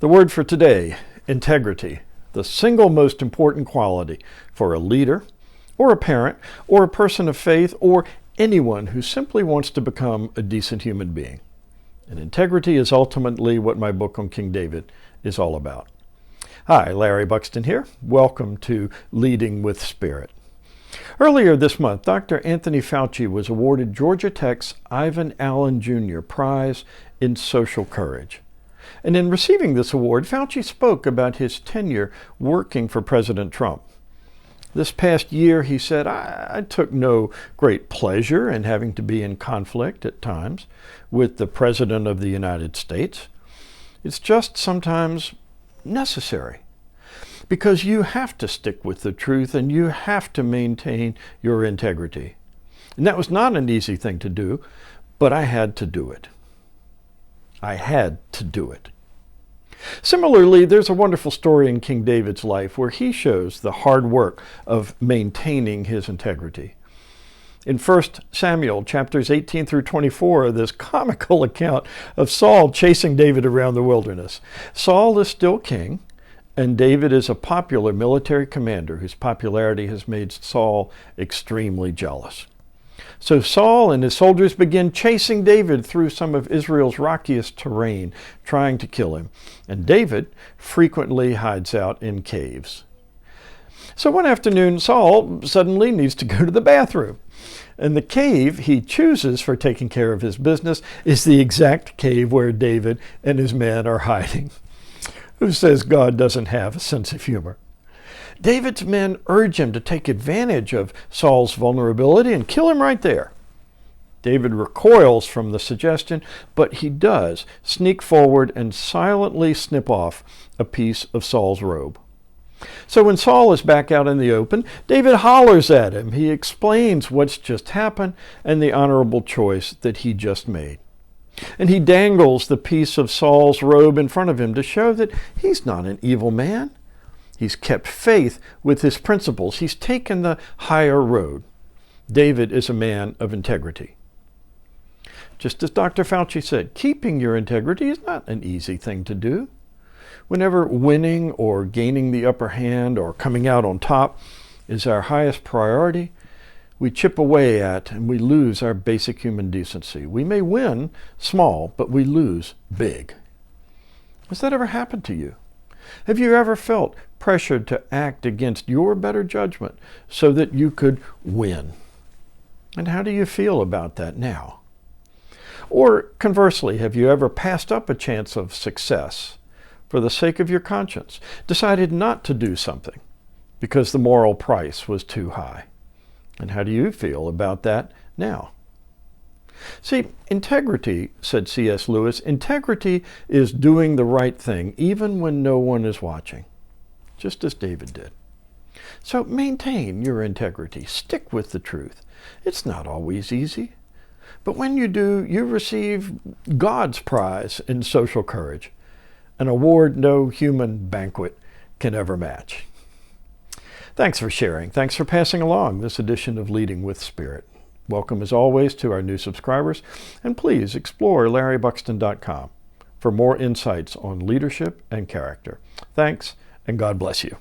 The word for today, integrity, the single most important quality for a leader or a parent or a person of faith or anyone who simply wants to become a decent human being. And integrity is ultimately what my book on King David is all about. Hi, Larry Buxton here. Welcome to Leading with Spirit. Earlier this month, Dr. Anthony Fauci was awarded Georgia Tech's Ivan Allen Jr. Prize in Social Courage. And in receiving this award, Fauci spoke about his tenure working for President Trump. This past year, he said, I took no great pleasure in having to be in conflict at times with the President of the United States. It's just sometimes necessary because you have to stick with the truth and you have to maintain your integrity. And that was not an easy thing to do, but I had to do it. I had to do it. Similarly, there's a wonderful story in King David's life where he shows the hard work of maintaining his integrity. In 1 Samuel chapters 18 through 24, this comical account of Saul chasing David around the wilderness. Saul is still king, and David is a popular military commander whose popularity has made Saul extremely jealous. So Saul and his soldiers begin chasing David through some of Israel's rockiest terrain, trying to kill him. And David frequently hides out in caves. So one afternoon, Saul suddenly needs to go to the bathroom. And the cave he chooses for taking care of his business is the exact cave where David and his men are hiding. Who says God doesn't have a sense of humor? David's men urge him to take advantage of Saul's vulnerability and kill him right there. David recoils from the suggestion, but he does sneak forward and silently snip off a piece of Saul's robe. So when Saul is back out in the open, David hollers at him. He explains what's just happened and the honorable choice that he just made. And he dangles the piece of Saul's robe in front of him to show that he's not an evil man. He's kept faith with his principles. He's taken the higher road. David is a man of integrity. Just as Dr. Fauci said, keeping your integrity is not an easy thing to do. Whenever winning or gaining the upper hand or coming out on top is our highest priority, we chip away at and we lose our basic human decency. We may win small, but we lose big. Has that ever happened to you? Have you ever felt pressured to act against your better judgment so that you could win? And how do you feel about that now? Or conversely, have you ever passed up a chance of success for the sake of your conscience, decided not to do something because the moral price was too high? And how do you feel about that now? See, integrity, said C.S. Lewis, integrity is doing the right thing even when no one is watching, just as David did. So maintain your integrity. Stick with the truth. It's not always easy. But when you do, you receive God's prize in social courage, an award no human banquet can ever match. Thanks for sharing. Thanks for passing along this edition of Leading with Spirit. Welcome as always to our new subscribers, and please explore LarryBuxton.com for more insights on leadership and character. Thanks, and God bless you.